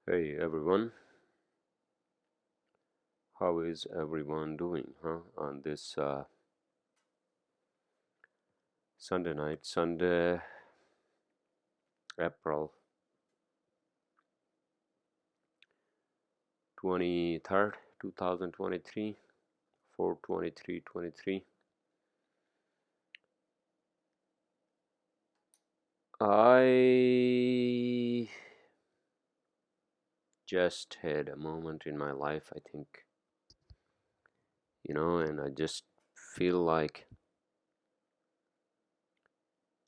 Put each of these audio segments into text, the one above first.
Hey everyone, how is everyone doing, on this Sunday night, Sunday, April 23rd, 2023, 4/23/23. I just had a moment in my life, I think, and I just feel like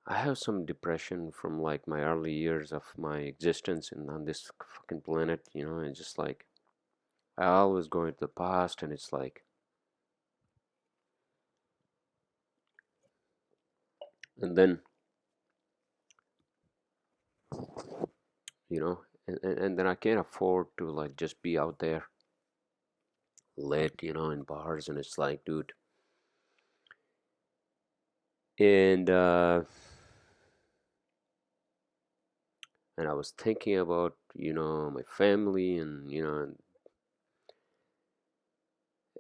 I have some depression from like my early years of my existence and on this fucking planet, and just like I always go into the past and it's like, and then and then I can't afford to like just be out there late, in bars, and it's like, dude, and and I was thinking about, my family, and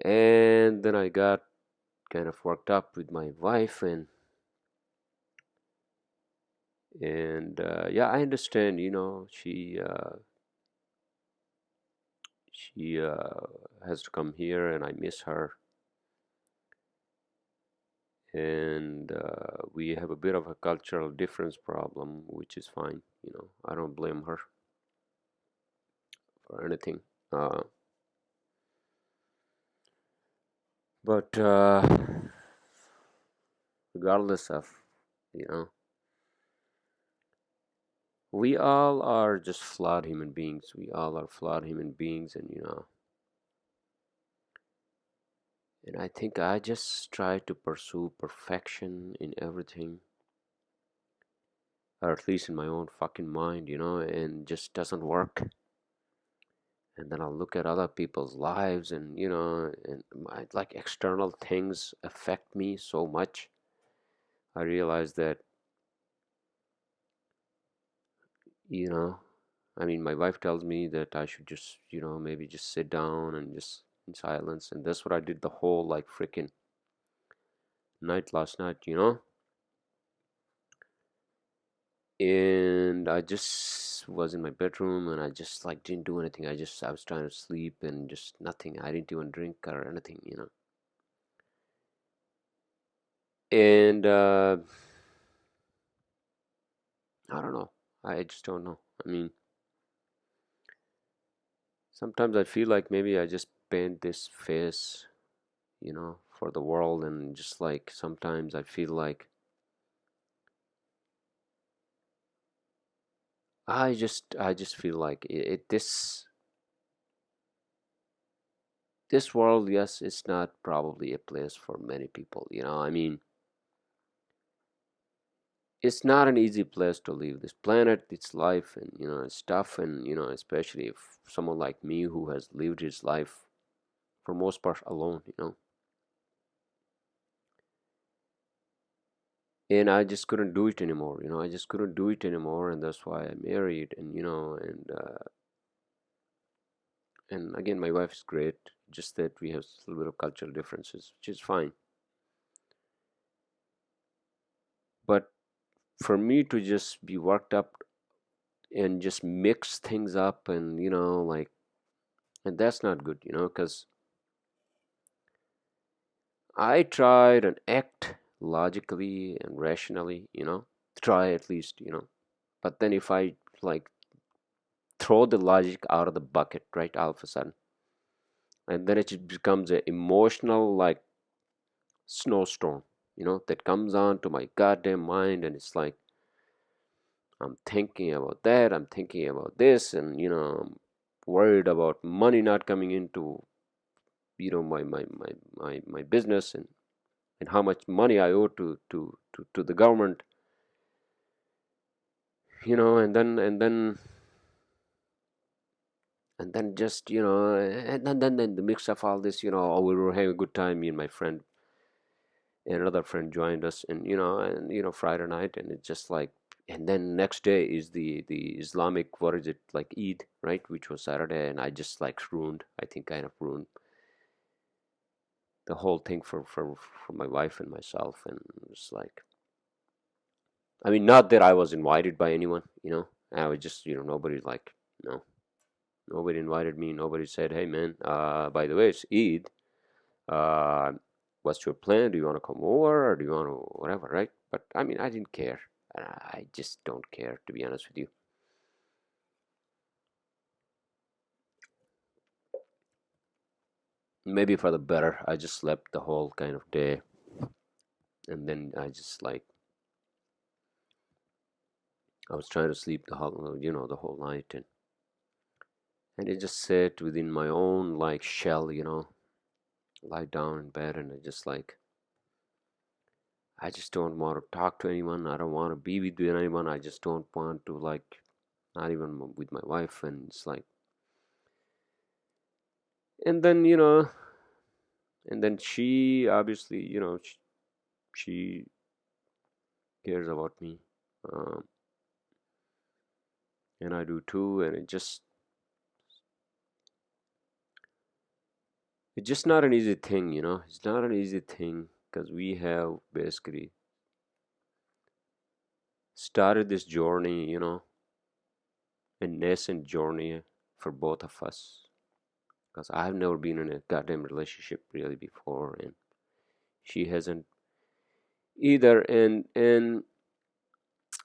and then I got kind of worked up with my wife, and yeah, I understand, she has to come here, and I miss her, and we have a bit of a cultural difference problem, which is fine. I don't blame her for anything. Uh, but regardless of, you know, we all are just flawed human beings. We all are flawed human beings, and I think I just try to pursue perfection in everything, or at least in my own fucking mind, and just doesn't work. And then I'll look at other people's lives, and like external things affect me so much. I realize that, you know, I mean, my wife tells me that I should just, maybe just sit down and just in silence. And that's what I did the whole like freaking night last night, And I just was in my bedroom and I just like didn't do anything. I was trying to sleep and just nothing. I didn't even drink or anything. And I don't know. I just don't know. I mean, sometimes I feel like maybe I just paint this face, for the world, and just like sometimes I feel like I just feel like this world, yes, it's not probably a place for many people. I mean, it's not an easy place to live. This planet, its life, and it's tough, and especially if someone like me who has lived his life for most part alone, and I just couldn't do it anymore. I just couldn't do it anymore, and that's why I married, and again, my wife is great. Just that we have a little bit of cultural differences, which is fine. But for me to just be worked up and just mix things up, and like, and that's not good, because I try and act logically and rationally, try at least, but then if I like throw the logic out of the bucket right all of a sudden, and then it just becomes an emotional like snowstorm, that comes on to my goddamn mind, and it's like I'm thinking about that, I'm thinking about this, and I'm worried about money not coming into my business, and how much money I owe to the government, and then just and then the mix of all this, oh, we were having a good time, me and my friend, and another friend joined us, and Friday night, and it's just like And then next day is the Islamic, what is it, like Eid, right? Which was Saturday, and I just like ruined, I think kind of ruined the whole thing for my wife and myself. And it's like, I mean, not that I was invited by anyone, I was just, nobody like, no, nobody invited me. Nobody said, hey man, by the way, it's Eid. Uh, what's your plan? Do you want to come over or do you want to whatever, right? But I mean, I didn't care. I just don't care, to be honest with you. Maybe for the better. I just slept the whole kind of day, and then I just like I was trying to sleep the whole night, and it just sat within my own like shell, lie down in bed, and I just don't want to talk to anyone. I don't want to be with anyone. I just don't want to like not even with my wife, and it's like, and then she obviously she cares about me, um, and I do too, and it's just not an easy thing, it's not an easy thing because we have basically started this journey, a nascent journey for both of us, because I've never been in a goddamn relationship really before, and she hasn't either, and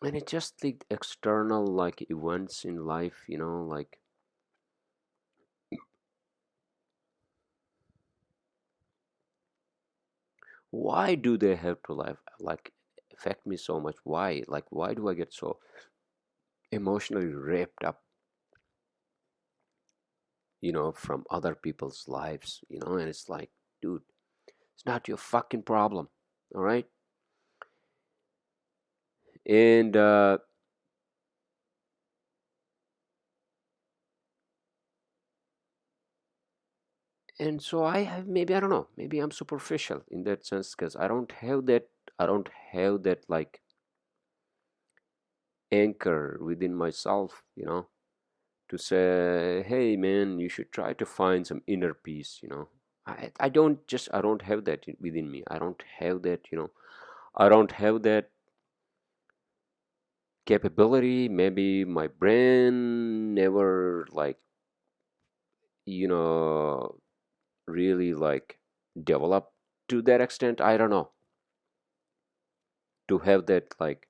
it's just like external like events in life, like why do they have to like affect me so much? Why, like, why do I get so emotionally wrapped up, from other people's lives, and it's like, dude, it's not your fucking problem, all right? And so I have, maybe, I don't know, maybe I'm superficial in that sense because I don't have that like anchor within myself, to say, hey man, you should try to find some inner peace, I don't have that within me. I don't have that, I don't have that capability. Maybe my brain never like, you know really like developed to that extent. I don't know, to have that like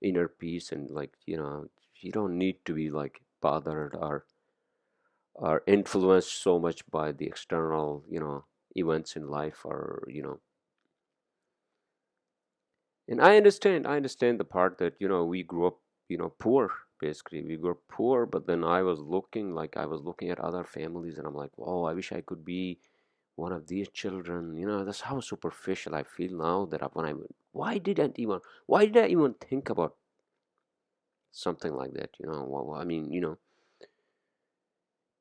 inner peace, and like, you don't need to be like bothered or influenced so much by the external, events in life, or and I understand the part that, we grew up, poor. Basically, we grew up poor, but then I was looking at other families, and I'm like, oh, I wish I could be one of these children. That's how superficial I feel now. Why did I even think about something like that? Well, I mean,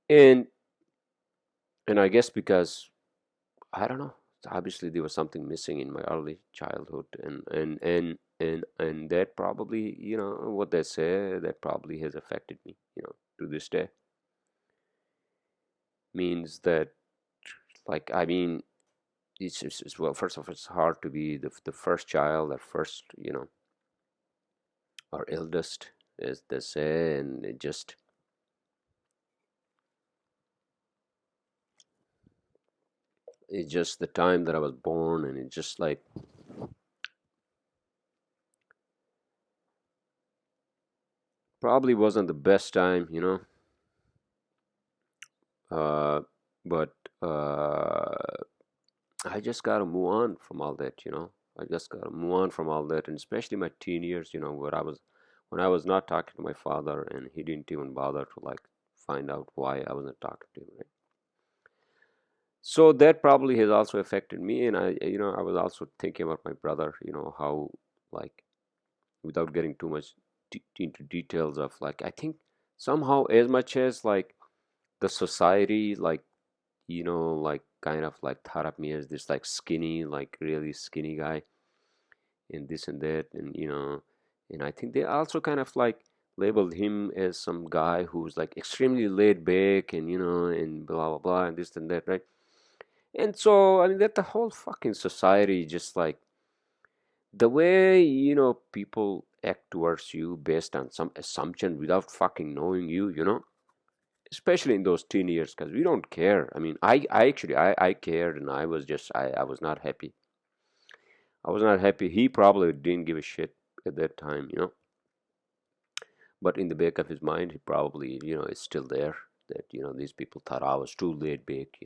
and I guess because I don't know. Obviously, there was something missing in my early childhood, and that probably, what they say, that probably has affected me, to this day. Means that, like, I mean, well, first of all, it's hard to be the first child, or first, or eldest, as they say, and it's just the time that I was born, and it just like probably wasn't the best time, uh, but I just gotta move on from all that, I just gotta move on from all that, and especially my teen years, where when I was not talking to my father, and he didn't even bother to like find out why I wasn't talking to him, right? So that probably has also affected me, and I was also thinking about my brother, how, like, without getting too much into details of, like, I think somehow, as much as like the society, like, like kind of like thought of me as this like skinny, like really skinny guy, and this and that, and And I think they also kind of like labeled him as some guy who's like extremely laid back and and blah blah blah and this and that, right? And so I mean that the whole fucking society just like the way people act towards you based on some assumption without fucking knowing you, especially in those teen years, because we don't care. I mean, I actually I cared, and I was not happy. I was not happy. He probably didn't give a shit at that time. But in the back of his mind, he probably is still there, that these people thought I was too laid back.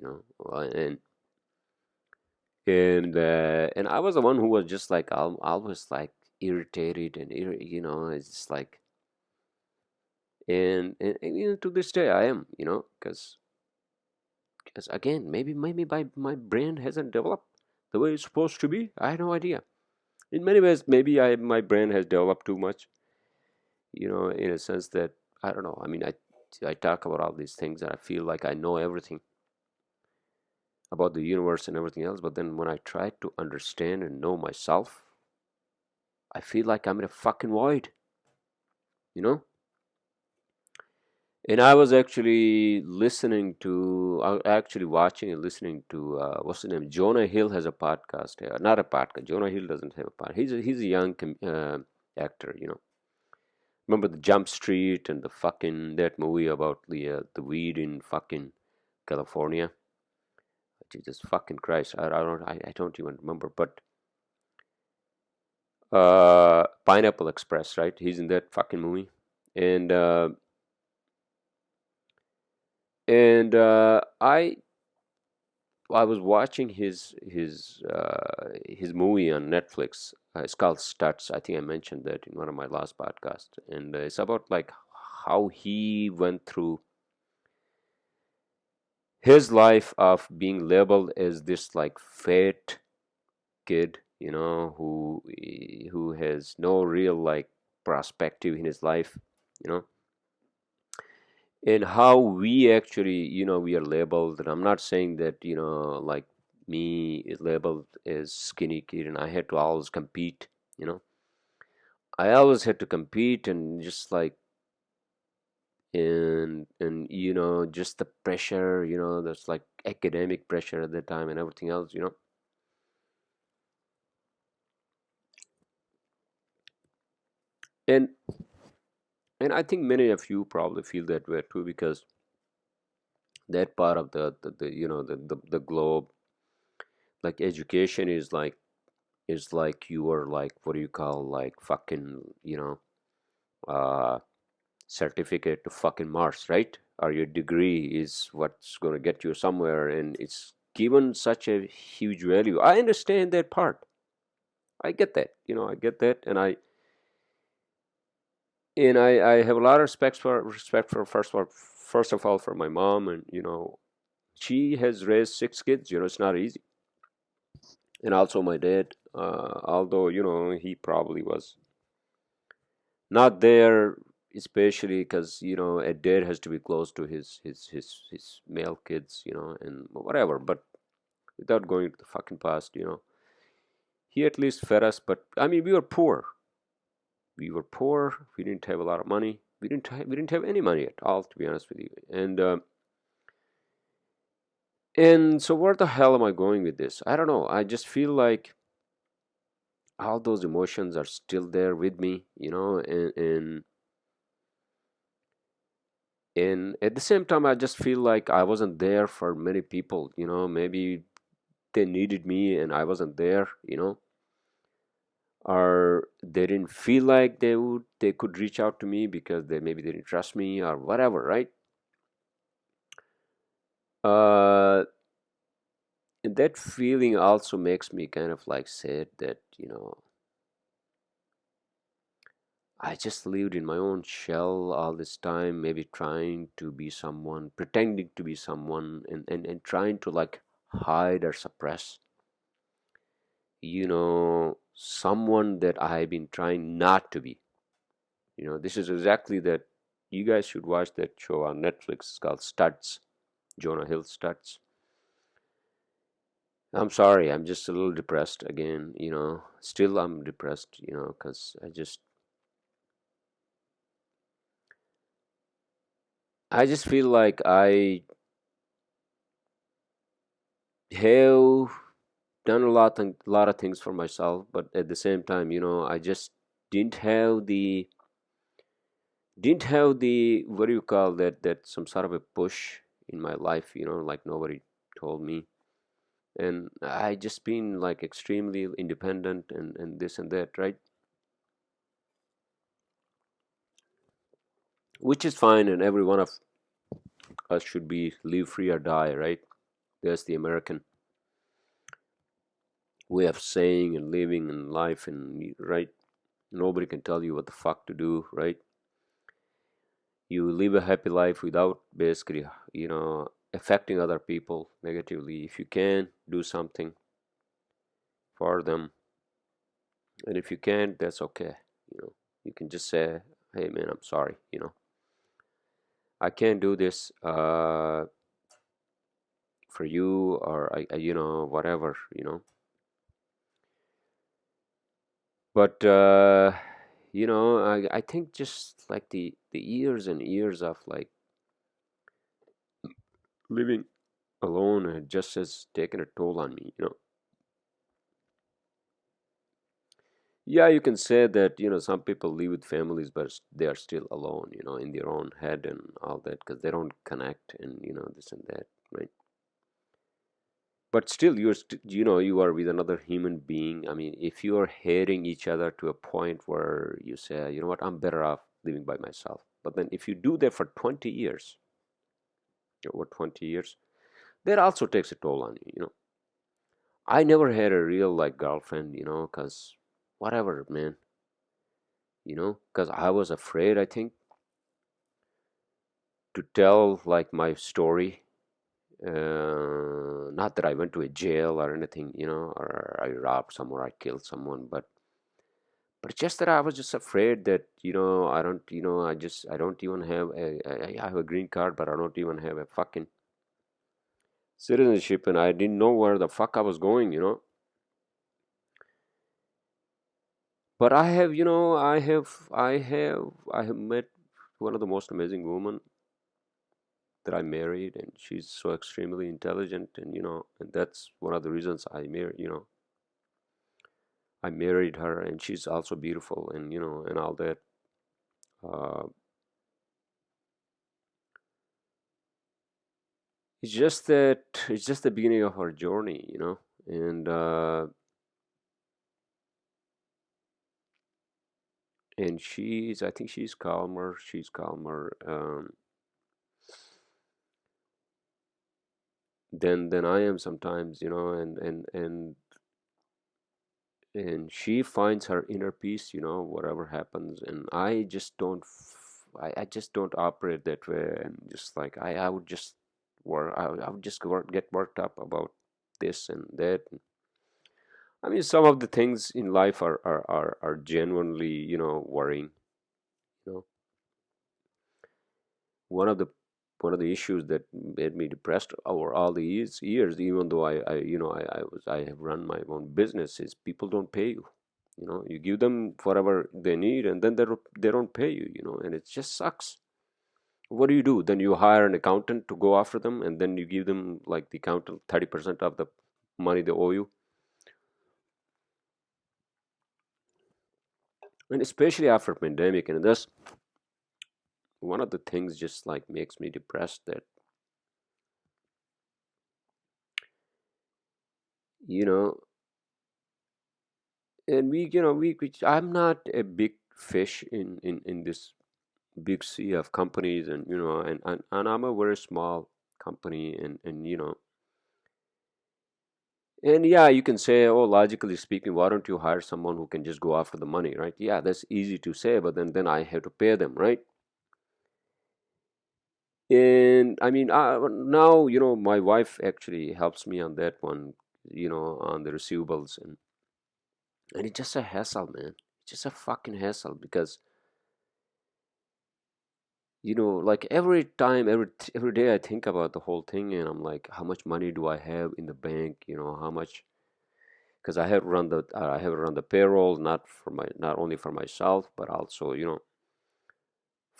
And I was the one who was just like always like irritated and it's just like, and to this day I am, because again, maybe my brain hasn't developed the way it's supposed to be. I have no idea. In many ways, maybe my brain has developed too much, in a sense that I don't know. I mean, I talk about all these things and I feel like I know everything about the universe and everything else, but then when I try to understand and know myself, I feel like I'm in a fucking void, you know? And I was actually watching and listening to, what's his name? Jonah Hill has a podcast. Not a podcast. Jonah Hill doesn't have a podcast. He's a young actor. Remember the Jump Street and the fucking that movie about the weed in fucking California? Jesus fucking Christ! I don't even remember. But Pineapple Express, right? He's in that fucking movie, and I was watching his movie on Netflix. It's called Stutz. I think I mentioned that in one of my last podcasts, and it's about like how he went through his life of being labeled as this like fat kid, who has no real like perspective in his life, you know, and how we actually, we are labeled. And I'm not saying that, like me is labeled as skinny kid and I had to always compete, you know. I always had to compete and just like and just the pressure, that's like academic pressure at the time and everything else. And and I think many of you probably feel that way too, because that part of the globe, like education is like you are like, what do you call, like fucking uh certificate to fucking Mars, right? Or your degree is what's going to get you somewhere, and it's given such a huge value. I understand that part. I get that. I get that, and I have a lot of respect for first of all for my mom, and she has raised six kids. It's not easy. And also my dad, although he probably was not there, especially because a dad has to be close to his male kids, and whatever. But without going to the fucking past, he at least fed us. But I mean, we were poor. We were poor. We didn't have a lot of money. We didn't have any money at all, to be honest with you. And so where the hell am I going with this? I don't know. I just feel like all those emotions are still there with me, and at the same time I just feel like I wasn't there for many people. Maybe they needed me and I wasn't there, or they didn't feel like they could reach out to me because maybe they didn't trust me or whatever, right? uh and that feeling also makes me kind of like sad that I just lived in my own shell all this time, maybe trying to be someone, pretending to be someone, and trying to like hide or suppress, someone that I've been trying not to be. This is exactly that. You guys should watch that show on Netflix. It's called Stutz, Jonah Hills Stutz. I'm sorry, I'm just a little depressed again, Still, I'm depressed, because I just I just feel like I have done lot of things for myself, but at the same time, I just didn't have the didn't have the what do you call that some sort of a push in my life, like nobody told me. And I just been like extremely independent and this and that, right? Which is fine, and every one of us should be live free or die, right? That's the American way of saying and living in life, and right, nobody can tell you what the fuck to do, right? You live a happy life without basically, affecting other people negatively. If you can do something for them, and if you can't, that's okay. You can just say, hey man, I'm sorry, I can't do this for you, or whatever, but I think just like the years and years of like living alone just has taken a toll on me. Yeah, you can say that, some people live with families, but they are still alone, in their own head and all that, because they don't connect and, this and that, right? But still, you are with another human being. I mean, if you are hating each other to a point where you say, you know what, I'm better off living by myself. But then if you do that for 20 years, over 20 years, that also takes a toll on you. I never had a real like girlfriend, because whatever, man, because I was afraid, I think, to tell like my story. Not that I went to a jail or anything, or I robbed someone, or I killed someone, but just that I was just afraid that, I don't, I don't even have I have a green card, but I don't even have a fucking citizenship, and I didn't know where the fuck I was going. But I have, I have met one of the most amazing women that I married, and she's so extremely intelligent, and and that's one of the reasons I married her, and she's also beautiful, and and all that. Uh, it's just that it's just the beginning of our journey. And I think she's calmer. She's calmer than I am sometimes, and she finds her inner peace, whatever happens, and I just don't I just don't operate that way, and just like I would just I would just get worked up about this and that. I mean, some of the things in life are genuinely, worrying. you know one of the one of the issues that made me depressed over all the years, even though I have run my own business, is people don't pay you. You give them whatever they need, and then they don't pay you. And it just sucks. What do? Then you hire an accountant to go after them, and then you give them like the accountant 30% of the money they owe you. And especially after pandemic, and that's one of the things just like makes me depressed, that you know and I'm not a big fish in this big sea of companies, and and I'm a very small company, and yeah, you can say, oh, logically speaking, why don't you hire someone who can just go after the money, right? Yeah, that's easy to say, but then I have to pay them, right? And I mean, now my wife actually helps me on that one, on the receivables, and it's just a hassle, man. It's just a fucking hassle, because like every time, every day I think about the whole thing, and I'm like, how much money do I have in the bank? How much? Because I have run the payroll, not only for myself, but also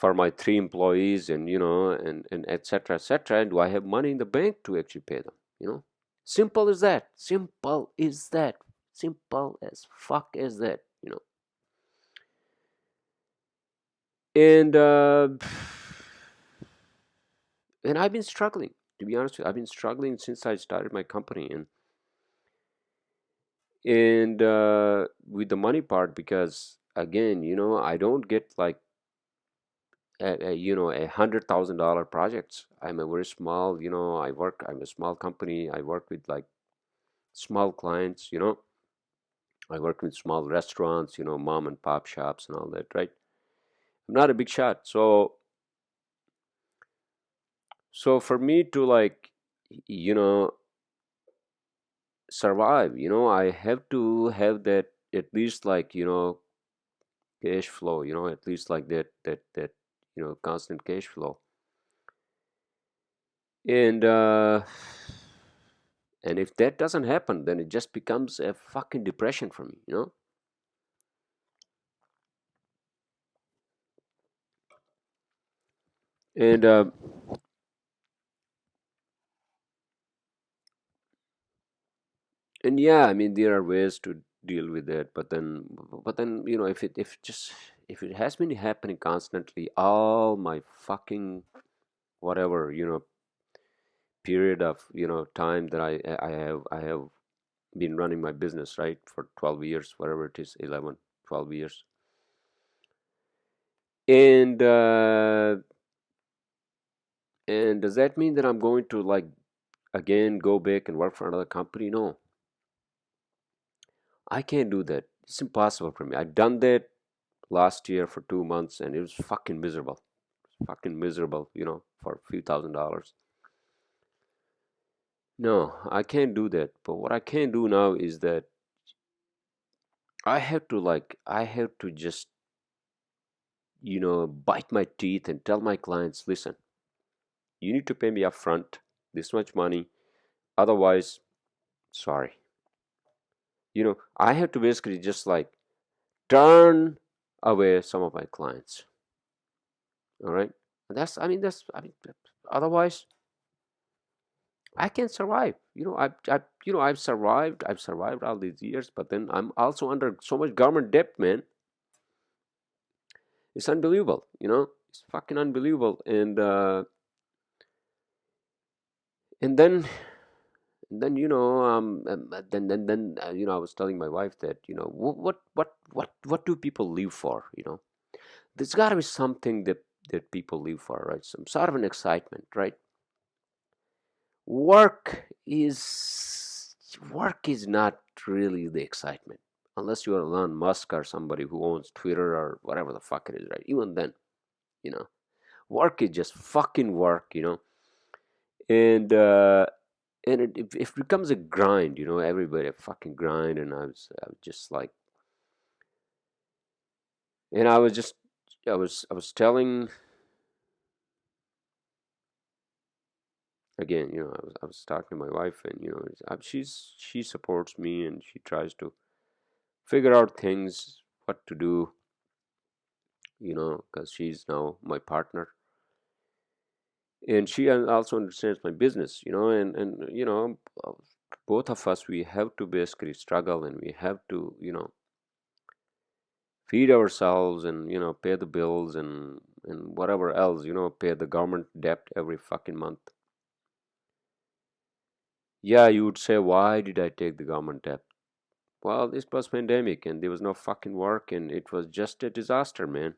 for my 3 employees, and and etc etc, and do I have money in the bank to actually pay them? Simple as that. Simple is that. Simple as fuck as that. And uh, and I've been struggling, to be honest with you. I've been struggling since I started my company, and with the money part, because again, I don't get like $100,000 projects. I'm a very small, I'm a small company. I work with like small clients. I work with small restaurants, mom and pop shops and all that, right? I'm not a big shot. So for me to like, you know, survive, I have to have that, at least like, cash flow, at least like that, constant cash flow. And if that doesn't happen, then it just becomes a fucking depression for me. And uh, and yeah, I mean, there are ways to deal with that, but then if it has been happening constantly all my fucking whatever, period of time that I have been running my business, right, for 12 years, whatever it is, 11, 12 years. And uh, and does that mean that I'm going to like again go back and work for another company? No, I can't do that. It's impossible for me. I've done that last year for 2 months, and it was fucking miserable. Fucking miserable, for a few $1,000s. No, I can't do that. But what I can do now is that I have to just, bite my teeth and tell my clients, listen, you need to pay me upfront this much money. Otherwise, sorry. I have to basically just like turn away some of my clients. All right. And otherwise, I can survive. I've survived. I've survived all these years, but then I'm also under so much government debt, man. It's unbelievable. It's fucking unbelievable. And then I was telling my wife that what do people live for? There's got to be something that people live for, right? Some sort of an excitement, right? Work is not really the excitement, unless you're Elon Musk or somebody who owns Twitter or whatever the fuck it is, right? Even then, you know, work is just fucking work, and uh, and it becomes a grind, everybody a fucking grind, and I was just like, and I was telling again, I was talking to my wife, and she supports me, and she tries to figure out things, what to do, because she's now my partner, and she also understands my business, uh, both of us, we have to basically struggle, and we have to, feed ourselves, and pay the bills, and whatever else, pay the government debt every fucking month. Yeah, you would say, why did I take the government debt? Well, this was pandemic, and there was no fucking work, and it was just a disaster, man.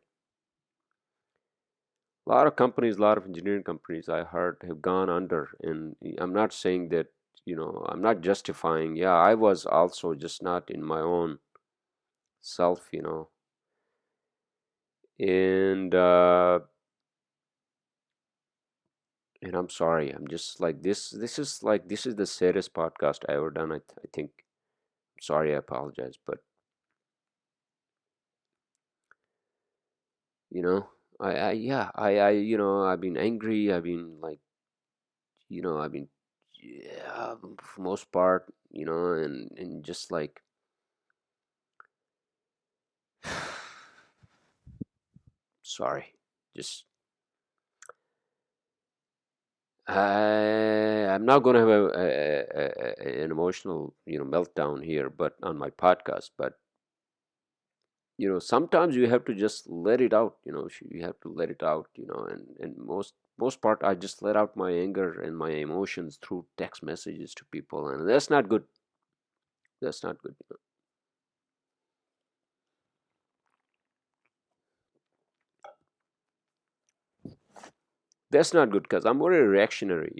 A lot of companies, a lot of engineering companies I heard have gone under, and I'm not saying that, I'm not justifying. Yeah, I was also just not in my own self, and and I'm sorry. I'm just like this. This is the saddest podcast I ever done. I think. I'm sorry. I apologize, but you know, yeah, I've been angry. I've been like, I've been, yeah, for most part, and just like, sorry. Just I'm not going to have an emotional, meltdown here, but on my podcast. But sometimes you have to just let it out. You have to let it out. And most part, I just let out my anger and my emotions through text messages to people, and that's not good. That's not good. That's not good because I'm very reactionary.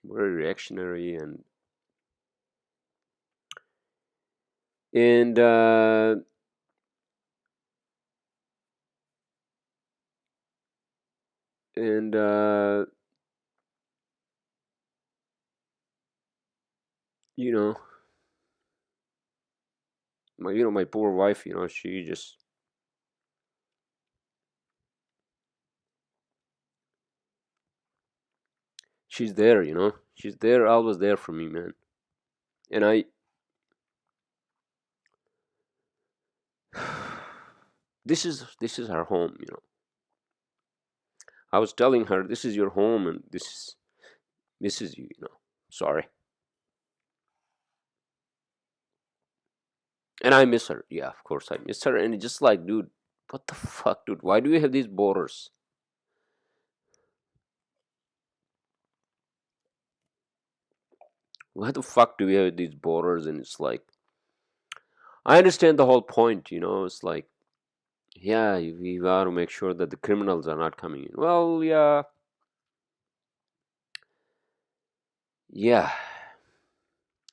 Very reactionary and and you know my poor wife. She's there. She's there, always there for me, man. And this is her home. I was telling her this is your home and this is you. Sorry. And I miss her. Yeah, of course I miss her. And it's just like, dude, what the fuck, dude? Why do we have these borders? Why the fuck do we have these borders? And it's like, I understand the whole point. It's like, yeah, we got to make sure that the criminals are not coming in. Well, yeah, yeah.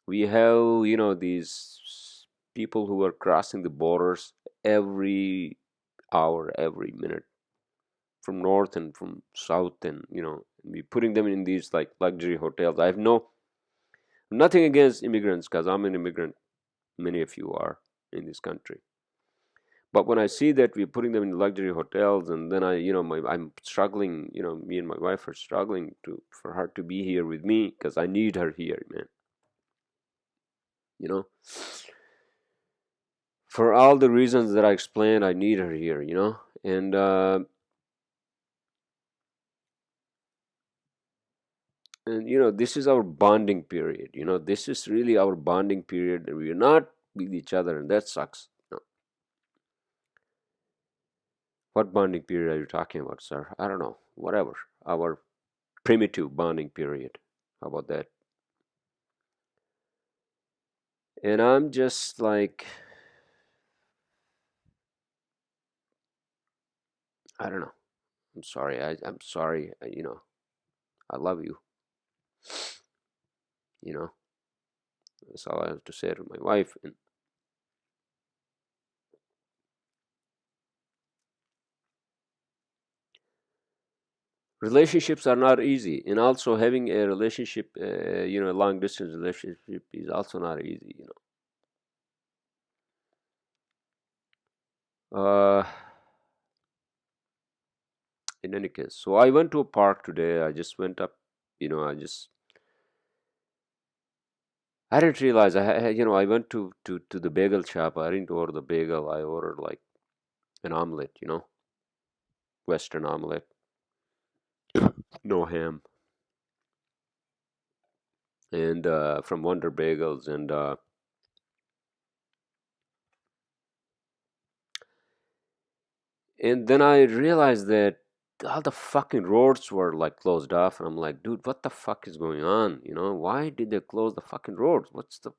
We have, these people who are crossing the borders every hour, every minute, from north and from south, and we putting them in these like luxury hotels. I have nothing against immigrants because I'm an immigrant. Many of you are in this country. But when I see that we're putting them in luxury hotels, and then I'm struggling, me and my wife are struggling for her to be here with me because I need her here, man. You know, for all the reasons that I explained, I need her here. And this is our bonding period. This is really our bonding period, and we're not with each other, and that sucks. What bonding period are you talking about, sir? I don't know. Whatever. Our primitive bonding period. How about that? And I'm just like, I don't know. I'm sorry. I'm sorry. I love you. You know, that's all I have to say to my wife. And relationships are not easy. And also having a relationship, a long distance relationship is also not easy. In any case, so I went to a park today. I just went up, I didn't realize I went to the bagel shop. I didn't order the bagel. I ordered like an omelet, Western omelet, no ham, and from Wonder Bagels, and then I realized that all the fucking roads were like closed off, and I'm like, dude, what the fuck is going on? Why did they close the fucking roads? What's the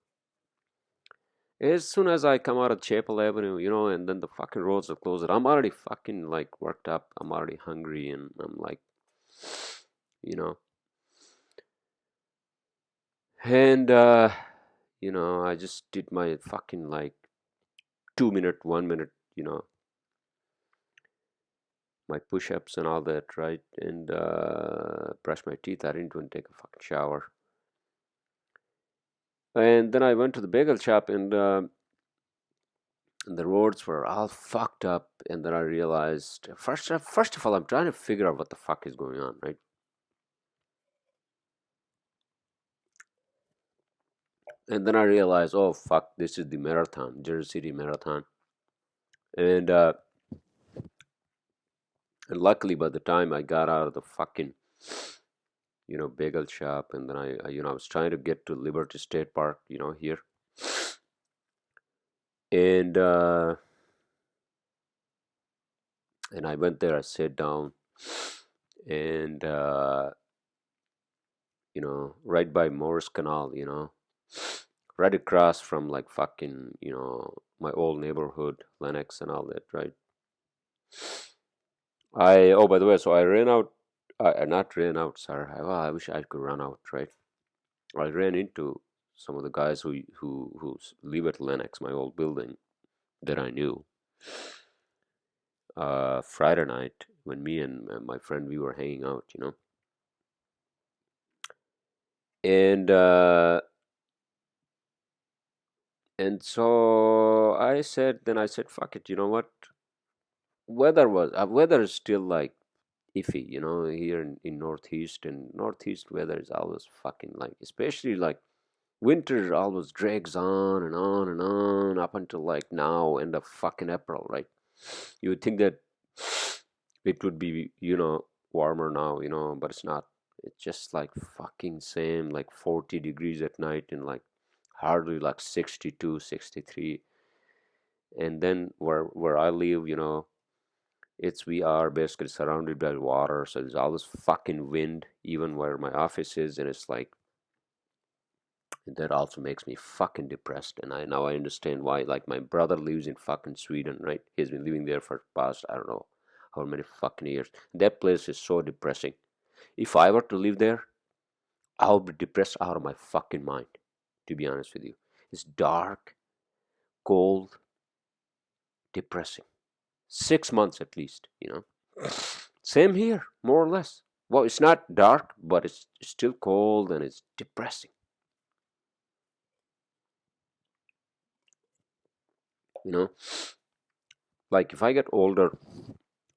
As soon as I come out of Chapel Avenue, and then the fucking roads are closed, I'm already fucking like worked up. I'm already hungry, and I'm like, you know, and I just did my fucking like 2 minute, 1 minute, my push-ups and all that, right? And brush my teeth. I didn't even take a fucking shower. And then I went to the bagel shop, and the roads were all fucked up. And then I realized, first of all, I'm trying to figure out what the fuck is going on, right? And then I realized, oh fuck, this is the marathon, Jersey City Marathon, and And luckily, by the time I got out of the fucking, bagel shop, and then I was trying to get to Liberty State Park, here, and I went there. I sat down, and right by Morris Canal, right across from like fucking, my old neighborhood, Lenox and all that, right? Oh, by the way, so I ran out, not ran out, sorry. Well, I wish I could run out, right? I ran into some of the guys who live at Lenox, my old building that I knew, Friday night when me and my friend we were hanging out, and so I said, fuck it, you know what? Weather is still like iffy, here in Northeast, and Northeast weather is always fucking like, especially like winter always drags on and on and on up until like now, end of fucking April, right? You would think that it would be, warmer now, but it's not. It's just like fucking same, like 40 degrees at night and like hardly like 62, 63. And then where I live, we are basically surrounded by water, so there's always fucking wind, even where my office is, and it's like that also makes me fucking depressed. And I understand why. Like my brother lives in fucking Sweden, right? He's been living there for past I don't know how many fucking years. That place is so depressing. If I were to live there, I'll be depressed out of my fucking mind. To be honest with you, it's dark, cold, depressing. 6 months at least, Same here, more or less. Well, it's not dark, but it's still cold and it's depressing. You know, like if I get older,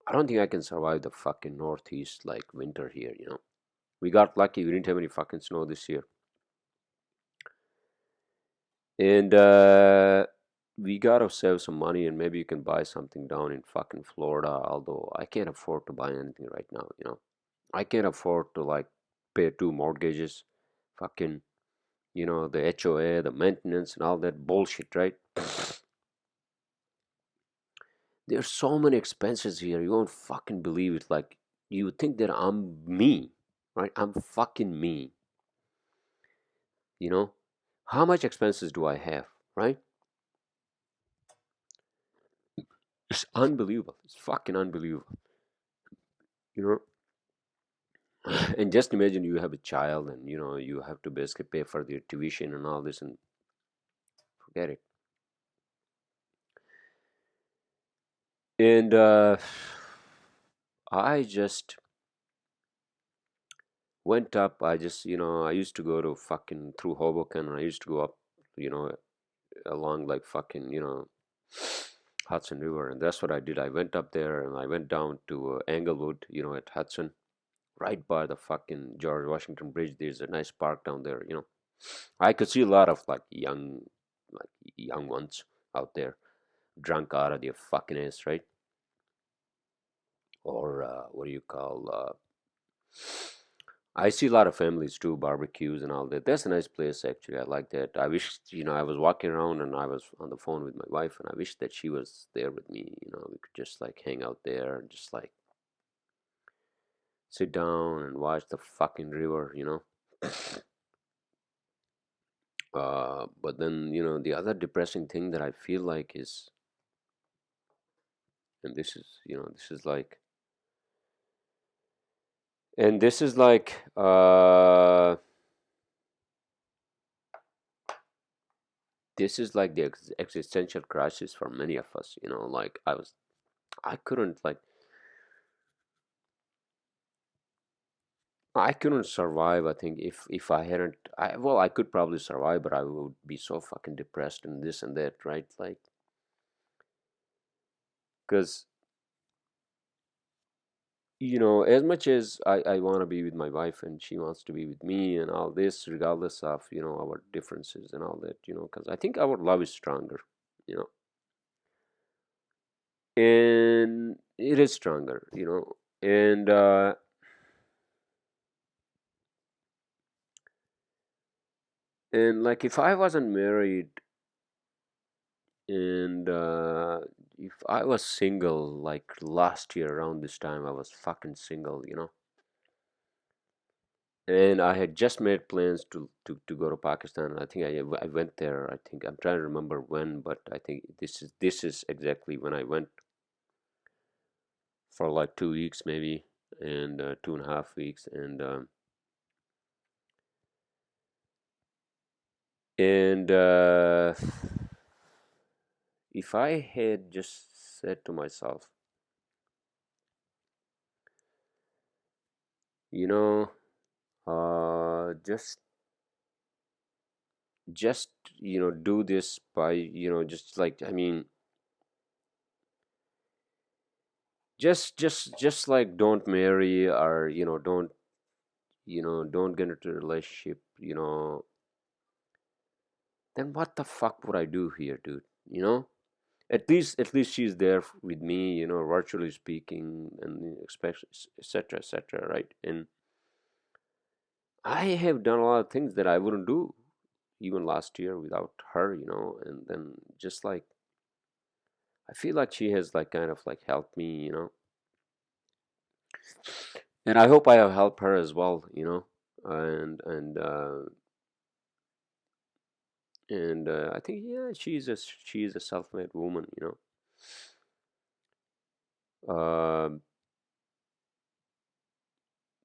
I don't think I can survive the fucking Northeast like winter here. We got lucky, we didn't have any fucking snow this year. And we gotta save some money and maybe you can buy something down in fucking Florida, although I can't afford to buy anything right now. I can't afford to like pay two mortgages, fucking, the HOA, the maintenance and all that bullshit, right? There's so many expenses here. You won't fucking believe it. Like, you would think that I'm me, right? I'm fucking me. You know, how much expenses do I have, right? It's unbelievable. It's fucking unbelievable. You and just imagine you have a child and you have to basically pay for their tuition and all this and forget it. And I just went up. I just, I used to go to fucking through Hoboken, and I used to go up, you know, along like fucking, Hudson River, and that's what I did. I went up there and I went down to Englewood, at Hudson, right by the fucking George Washington Bridge. There's a nice park down there. I could see a lot of like young ones out there, drunk out of their fucking ass, right? Or what do you call? I see a lot of families too, barbecues and all that. That's a nice place, actually. I like that. I wish, I was walking around and I was on the phone with my wife, and I wish that she was there with me. We could just like hang out there and just like sit down and watch the fucking river. But then, the other depressing thing that I feel like is, and this is like, this is like the existential crisis for many of us. Like I couldn't like, I couldn't survive. I think if I hadn't, well, I could probably survive, but I would be so fucking depressed and this and that, right? Like, because as much as I want to be with my wife and she wants to be with me and all this, regardless of our differences and all that, because I think our love is stronger, you know, and it is stronger. And like if I wasn't married, and if I was single, like last year around this time, I was fucking single, and I had just made plans to go to Pakistan. I think I went there. I think I'm trying to remember when, but I think this is exactly when I went for like 2 weeks maybe, and 2.5 weeks, and if I had just said to myself, you know, just do this by just like I mean just like don't marry, or don't get into a relationship, then what the fuck would I do here, dude? At least she's there with me, virtually speaking, and etc etc, right? And I have done a lot of things that I wouldn't do even last year without her, and then just like I feel like she has like kind of like helped me, and I hope I have helped her as well, and I think, yeah, she's a self-made woman,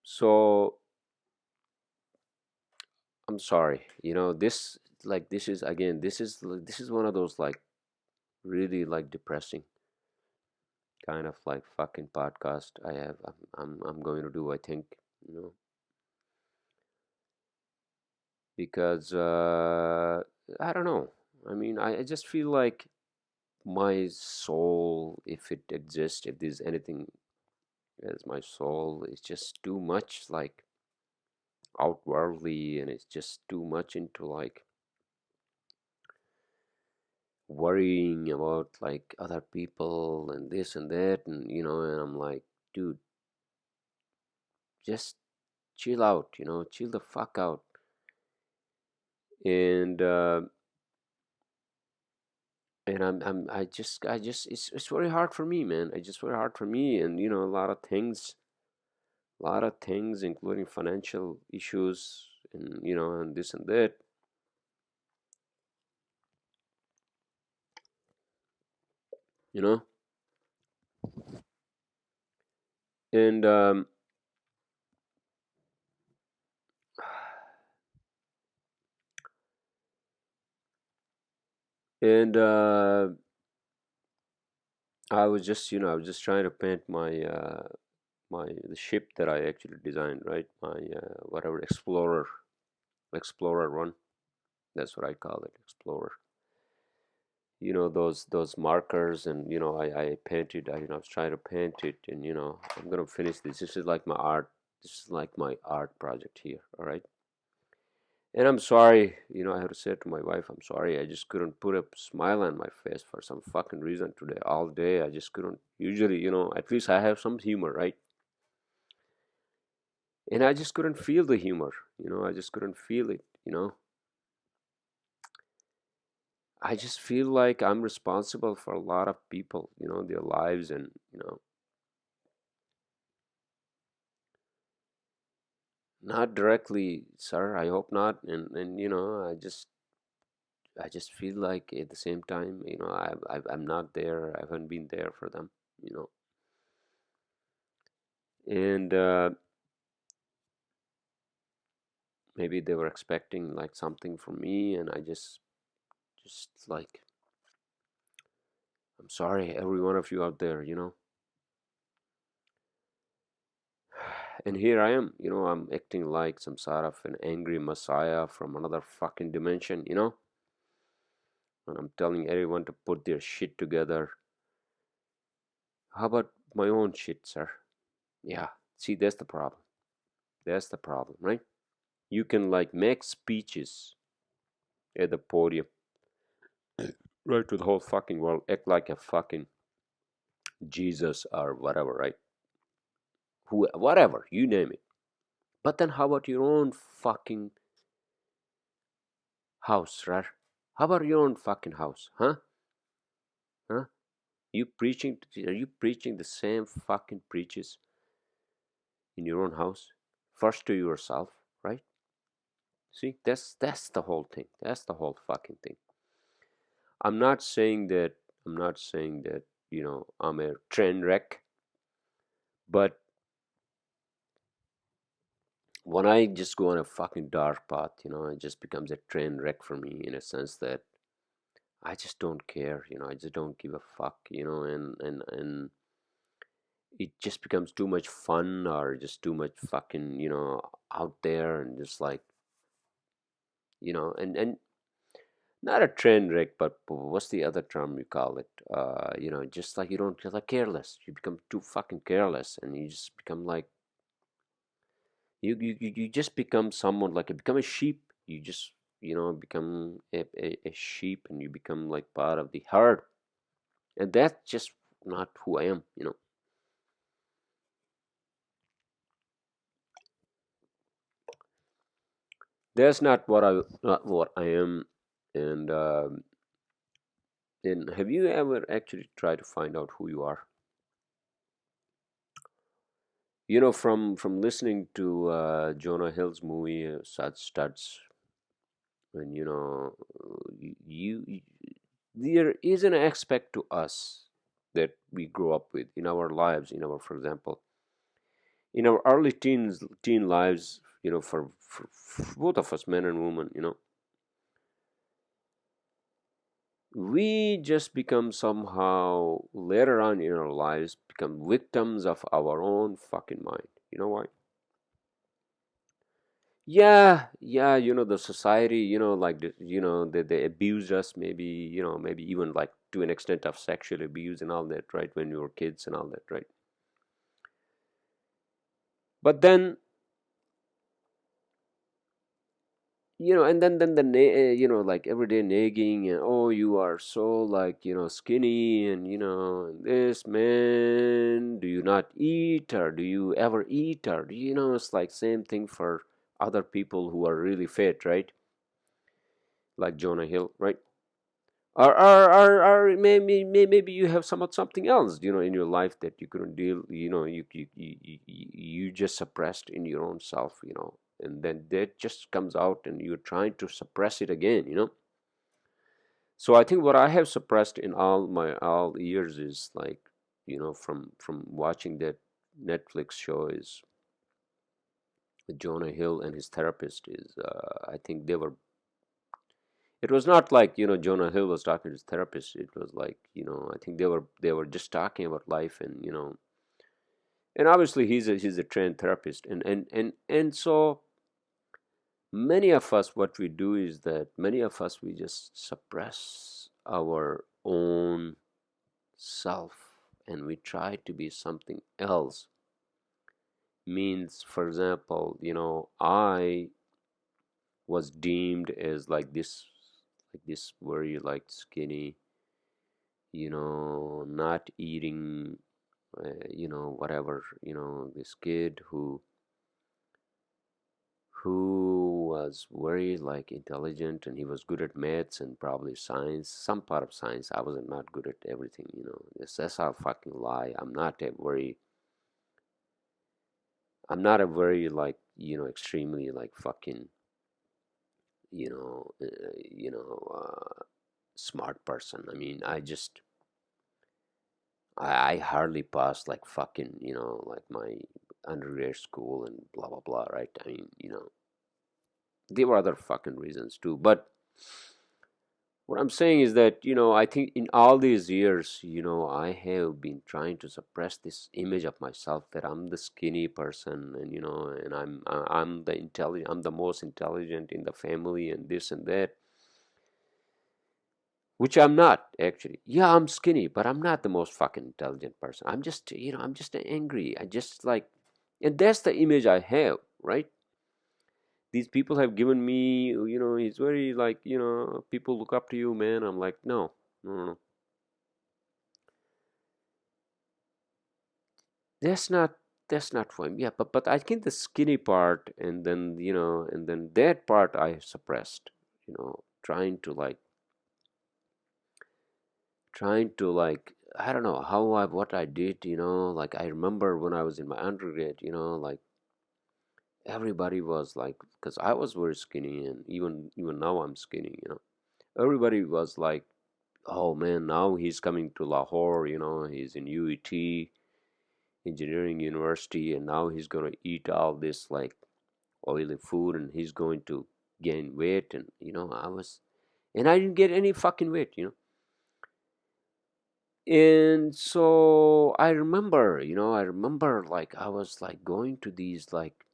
so I'm sorry, this is again, this is one of those like really like depressing kind of like fucking podcast I'm going to do, I think, because I don't know. I mean, I just feel like my soul, if it exists, if there's anything as my soul, is just too much like outwardly, and it's just too much into like worrying about like other people and this and that, and and I'm like, dude, just chill out, chill the fuck out. And I just it's very hard for me, man. It's just very hard for me, and a lot of things, including financial issues, and and this and that, you know, and and I was just trying to paint the ship that I actually designed, right? My whatever Explorer one. That's what I call it, Explorer. Those markers, and I painted. I was trying to paint it, and I'm gonna finish this. This is like my art. This is like my art project here. All right. And I'm sorry, I had to say to my wife, I'm sorry. I just couldn't put a smile on my face for some fucking reason today. All day, I just couldn't. Usually, at least I have some humor, right? And I just couldn't feel the humor. I just couldn't feel it. I just feel like I'm responsible for a lot of people, their lives, and not directly, sir. I hope not. And I just feel like at the same time, I'm not there. I haven't been there for them, you know. And maybe they were expecting like something from me, and I just like, I'm sorry, every one of you out there, And here I am, I'm acting like some sort of an angry messiah from another fucking dimension, and I'm telling everyone to put their shit together. How about my own shit, sir? Yeah, see, that's the problem. That's the problem, right? You can like make speeches at the podium, right, to the whole fucking world, act like a fucking Jesus or whatever, right? who, whatever, you name it. But then how about your own fucking house, right? How about your own fucking house, huh? Huh? Are you preaching the same fucking preaches in your own house? First to yourself, right? See, that's the whole thing. That's the whole fucking thing. I'm not saying that I'm not saying that, I'm a train wreck, but when I just go on a fucking dark path, it just becomes a train wreck for me in a sense that I just don't care, I just don't give a fuck, and it just becomes too much fun or just too much fucking, out there and just like, and not a train wreck, but what's the other term you call it? Just like you don't, you're like careless. You become too fucking careless, and you just become like you just become someone like you become a sheep. You just become a sheep, and you become like part of the herd, and that's just not who I am. That's not what I am, and and have you ever actually tried to find out who you are? From listening to Jonah Hill's movie such Stutz, and you there is an aspect to us that we grow up with in our lives, for example, in our early teen lives, for both of us, men and women, we just become somehow later on in our lives become victims of our own fucking mind. You know why? Yeah, yeah, the society, like they abuse us, maybe, maybe even like to an extent of sexual abuse and all that, right? When we were kids and all that, right? But then, and then like everyday nagging, and oh, you are so like, skinny, and and this, man, do you not eat, or do you ever eat, or it's like same thing for other people who are really fit, right? Like Jonah Hill, right? Or maybe you have something else, in your life that you couldn't deal, you just suppressed in your own self, and then that just comes out and you're trying to suppress it again, so I think what I have suppressed in all years is like, from watching that Netflix show is Jonah Hill and his therapist is, I think it was not like, Jonah Hill was talking to his therapist. It was like, I think they were just talking about life, and and obviously he's a trained therapist, and so many of us, what we do is that many of us, we just suppress our own self, and we try to be something else. Means, for example, I was deemed as like this very like skinny, not eating, whatever, this kid who was very like intelligent, and he was good at maths and probably science, some part of science. I wasn't not good at everything, that's how fucking lie. I'm not a very like, extremely like fucking, you know, smart person. I mean, I hardly passed like fucking, like my undergrad school and blah blah blah, right? I mean, there were other fucking reasons too. But what I'm saying is that, I think in all these years, I have been trying to suppress this image of myself that I'm the skinny person, and and I'm the most intelligent in the family, and this and that, which I'm not actually. Yeah, I'm skinny, but I'm not the most fucking intelligent person. I'm just angry. I just like, and that's the image I have, right? These people have given me, he's very like, people look up to you, man. I'm like, no, no, no, no. That's not. that's not for him. Yeah, but I think the skinny part, and then and then that part I suppressed. Trying to I don't know what I did. Like I remember when I was in my undergrad. Like everybody was like, because I was very skinny, and even now I'm skinny. Everybody was like, oh man, now he's coming to Lahore. He's in UET, Engineering University, and now he's gonna eat all this like oily food, and he's going to gain weight. And I didn't get any fucking weight. And so I remember like I was like going to these like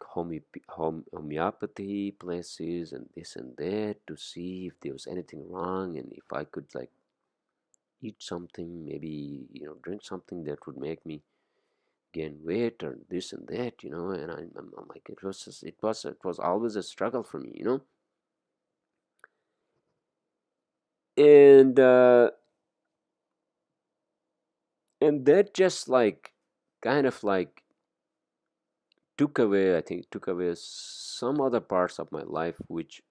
homeopathy places and this and that to see if there was anything wrong, and if I could like eat something, maybe drink something that would make me gain weight or this and that. And I'm like, it was always a struggle for me. And and that just like kind of like took away some other parts of my life, which,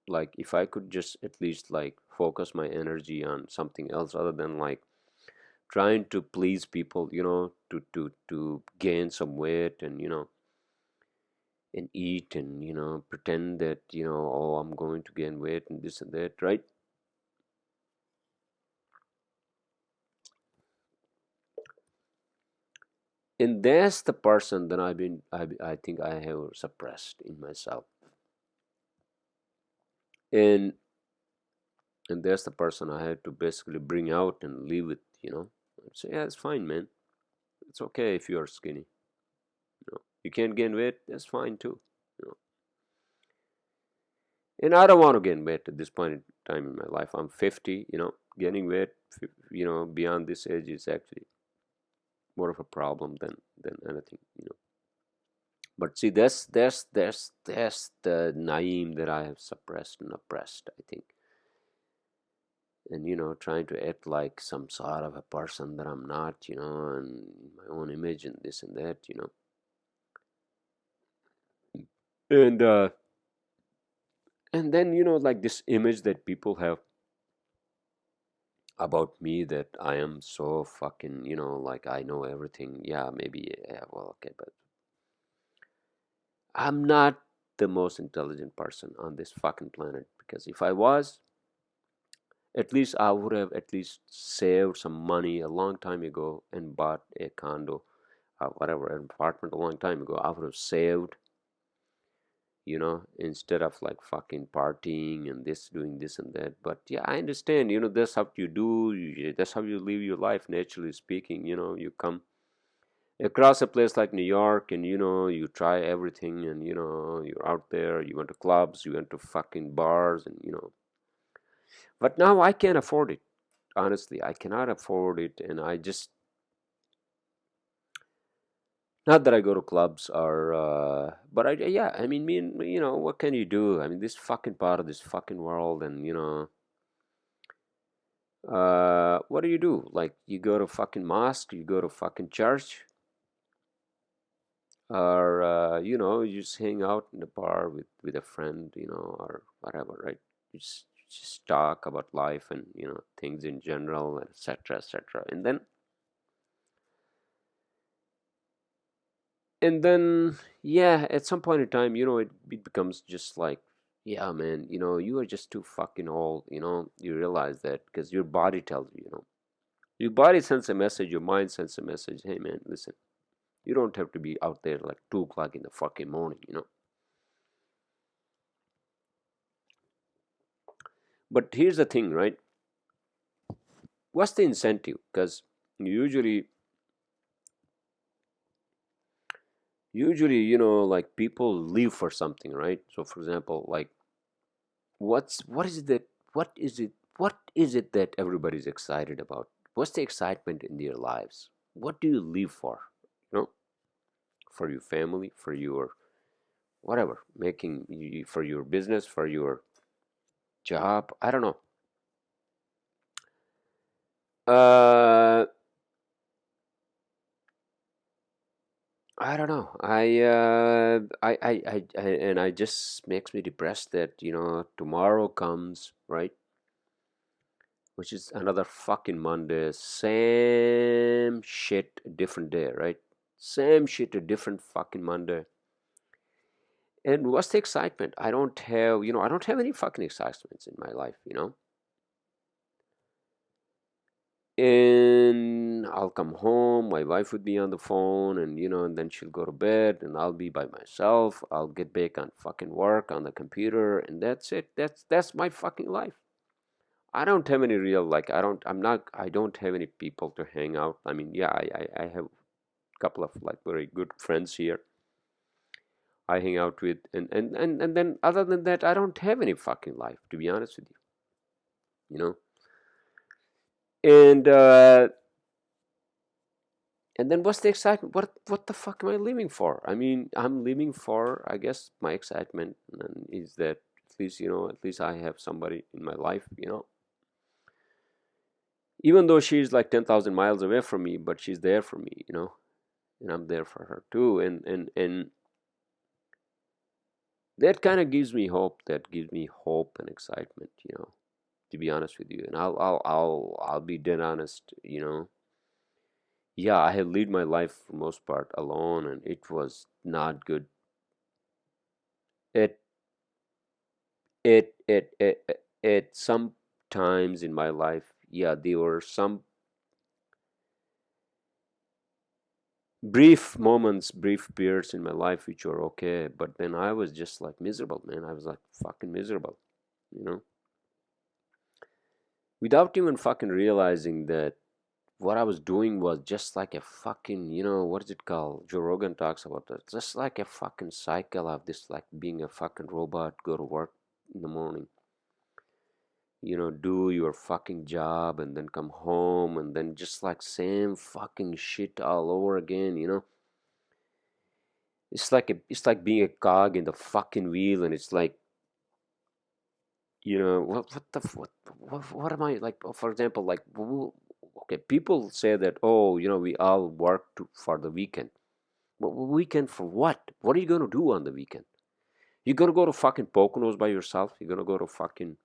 like, if I could just at least like focus my energy on something else other than like trying to please people, to gain some weight, and and eat, and pretend that oh, I'm going to gain weight and this and that, right? And that's the person that I think I have suppressed in myself. And and that's the person I had to basically bring out and live with. I'd say, yeah, it's fine, man. It's okay if you're skinny. You can't gain weight, that's fine too. you know and I don't want to gain weight at this point in time in my life. I'm 50. Gaining weight beyond this age is actually more of a problem than anything. But see, that's the Naeem that I have suppressed and oppressed, I think. And trying to act like some sort of a person that I'm not, and my own image and this and that. And then like this image that people have about me, that I am so fucking, like I know everything. Yeah, maybe, yeah, well, okay, but I'm not the most intelligent person on this fucking planet, because if I was, at least I would have at least saved some money a long time ago and bought a condo, whatever, an apartment a long time ago. I would have saved, instead of like fucking partying and doing this and that. But yeah, I understand, that's how you do, that's how you live your life, naturally speaking. You come across a place like New York, and you try everything, and you're out there, you went to clubs, you went to fucking bars, and but now I can't afford it. Honestly, I cannot afford it, and I just, not that I go to clubs, or but yeah, I mean, what can you do? I mean, this fucking part of this fucking world, and what do you do? Like, you go to fucking mosque, you go to fucking church, or you just hang out in the bar with a friend, or whatever, right? You just talk about life, and things in general, etc., etc. And then yeah, at some point in time, it becomes just like, yeah, man, you are just too fucking old. You realize that, because your body tells you. Your body sends a message, your mind sends a message. Hey man, listen, you don't have to be out there like 2 o'clock in the fucking morning. But here's the thing, right? What's the incentive? Because usually like, people live for something, right? So for example, like, what is it that everybody's excited about? What's the excitement in their lives? What do you live for? you know for your family, for your whatever, for your business, for your job, I don't know. uh I don't know. And I just makes me depressed that, tomorrow comes, right? Which is another fucking Monday. Same shit, different day, right? Same shit, a different fucking Monday. And what's the excitement? I don't have any fucking excitements in my life. And I'll come home, my wife would be on the phone, and then she'll go to bed, and I'll be by myself. I'll get back on fucking work on the computer, and that's it. That's my fucking life. I don't have any real, like, I don't have any people to hang out. I mean, yeah, I have a couple of like very good friends here I hang out with, and then other than that, I don't have any fucking life, to be honest with you, you know. And and then what's the excitement? What the fuck am I living for? I mean, I'm living for, I guess, my excitement is that at least I have somebody in my life. Even though she's like 10,000 miles away from me, but she's there for me, and I'm there for her too. And that kind of gives me hope. That gives me hope and excitement, to be honest with you. And I'll be dead honest. Yeah, I had lived my life for most part alone, and it was not good. It it some times in my life, yeah, there were some brief moments, brief periods in my life which were okay, but then I was just like miserable, man. I was like fucking miserable, you know, without even fucking realizing that what I was doing was just like a fucking, what is it called? Joe Rogan talks about that. Just like a fucking cycle of this, like being a fucking robot, go to work in the morning, do your fucking job and then come home and then just like same fucking shit all over again. It's like being a cog in the fucking wheel, and it's like, what the what am I like? For example, like, okay, people say that, oh, we all work for the weekend. Weekend for what? What are you gonna do on the weekend? You gonna go to fucking Poconos by yourself? You gonna go to fucking,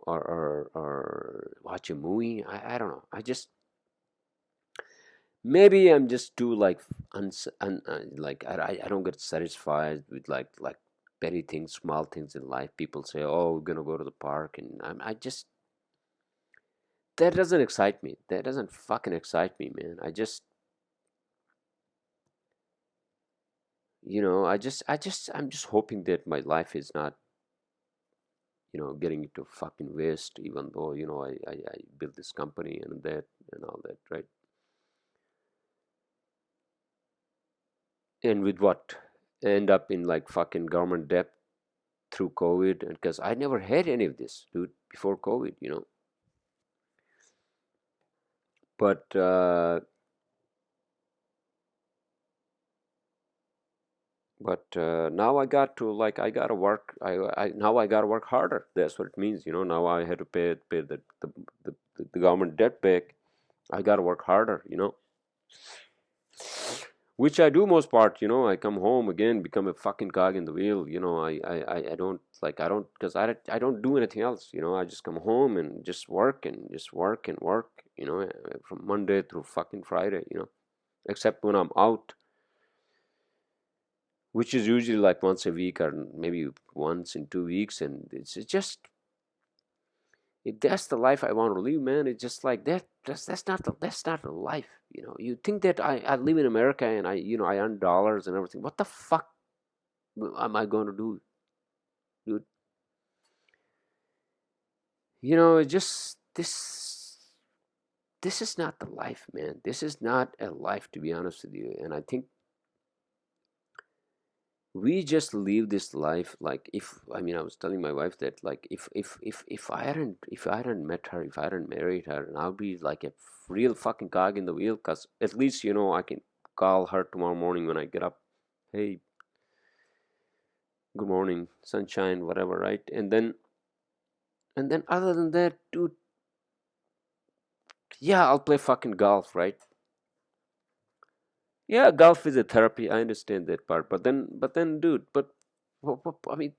or watch a movie? I don't know. Maybe I'm just too like like I don't get satisfied with like petty things, small things in life. People say, "Oh, we're gonna go to the park," and I just that doesn't excite me. That doesn't fucking excite me, man. I'm just hoping that my life is not, getting into fucking waste. Even though, I built this company and that and all that, right? And with what? End up in like fucking government debt through COVID, and because I never had any of this, dude, before COVID. But now I gotta work. Now I gotta work harder. That's what it means. Now I had to pay the government debt back. I gotta work harder. Which I do most part. I come home again, become a fucking cog in the wheel. I don't because I don't do anything else. I just come home and just work and just work and work, from Monday through fucking Friday, except when I'm out, which is usually like once a week or maybe once in 2 weeks. And it's just, if that's the life I want to live, man, it's just like that. That's not the life. You think that I live in America and I earn dollars and everything. What the fuck am I going to do, dude? It just this is not the life, man. This is not a life, to be honest with you. And I think we just live this life like, if I mean, I was telling my wife that, like, if I hadn't met her, if I hadn't married her, and I'll be like a real fucking cog in the wheel, because at least I can call her tomorrow morning when I get up. Hey, good morning, sunshine, whatever, right? And then other than that, dude, yeah, I'll play fucking golf, right? Yeah, golf is a therapy. I understand that part, but then, dude, I mean,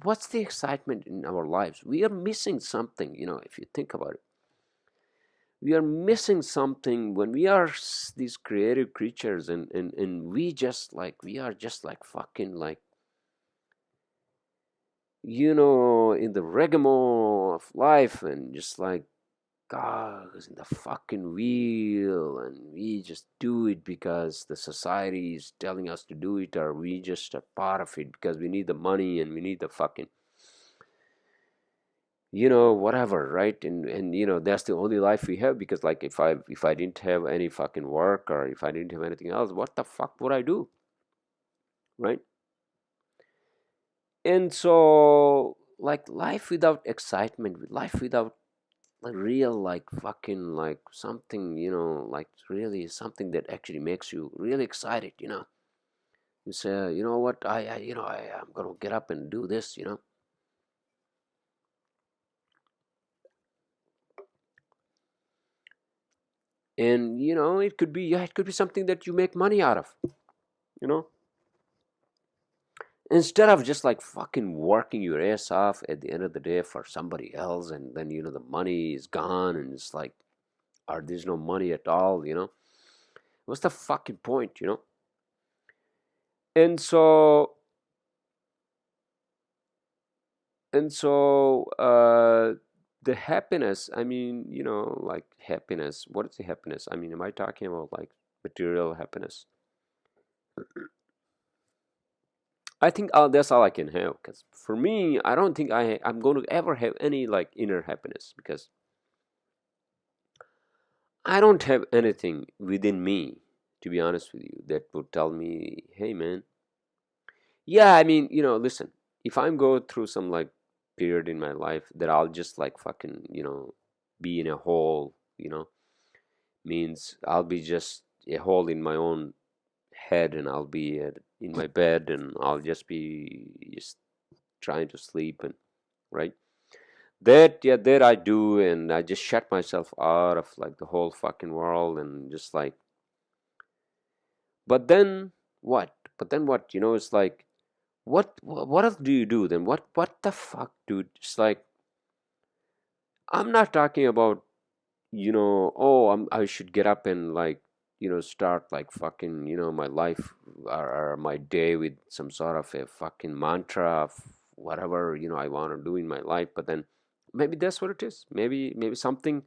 what's the excitement in our lives? We are missing something, if you think about it. We are missing something when we are these creative creatures, and we are just like fucking like, in the regiment of life, and just like cogs in the fucking wheel, and we just do it because the society is telling us to do it, or we just are part of it because we need the money and we need the fucking, whatever, right? And that's the only life we have, because like if I didn't have any fucking work, or if I didn't have anything else, what the fuck would I do, right? And so, like, life without excitement, life without like real, like fucking, like something, like really something that actually makes you really excited. You say, you know what, I'm gonna get up and do this. And it could be, yeah, it could be something that you make money out of, you know instead of just like fucking working your ass off at the end of the day for somebody else, and then the money is gone, and it's like, or there's no money at all. What's the fucking point? And so and so uh the happiness, I mean, like happiness, what is the happiness? I mean, am I talking about like material happiness? I think that's all I can have, because for me, I don't think I'm going to ever have any like inner happiness, because I don't have anything within me, to be honest with you, that would tell me, hey man, yeah, I mean, listen, if I'm going through some like period in my life that I'll just like fucking, be in a hole, means I'll be just a hole in my own head, and I'll be in my bed, and I'll just be just trying to sleep, and right, that, yeah, that I do, and I just shut myself out of like the whole fucking world, and just like, but then what, it's like, what else do you do then? What the fuck, dude? It's like, I'm not talking about, oh, I should get up and like, start like fucking, my life, or my day with some sort of a fucking mantra of whatever, I want to do in my life. But then maybe that's what it is. Maybe something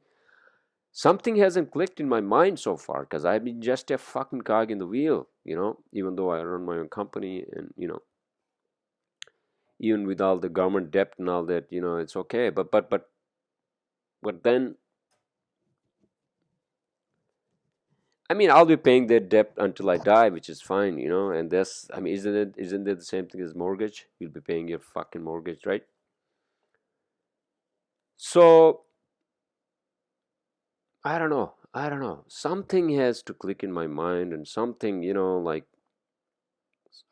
hasn't clicked in my mind so far, because I've been just a fucking cog in the wheel, even though I run my own company, and even with all the government debt and all that, it's okay. But then, I mean, I'll be paying that debt until I die, which is fine, and that's, I mean, isn't it the same thing as mortgage? You'll be paying your fucking mortgage, right? So I don't know. Something has to click in my mind, and something, like,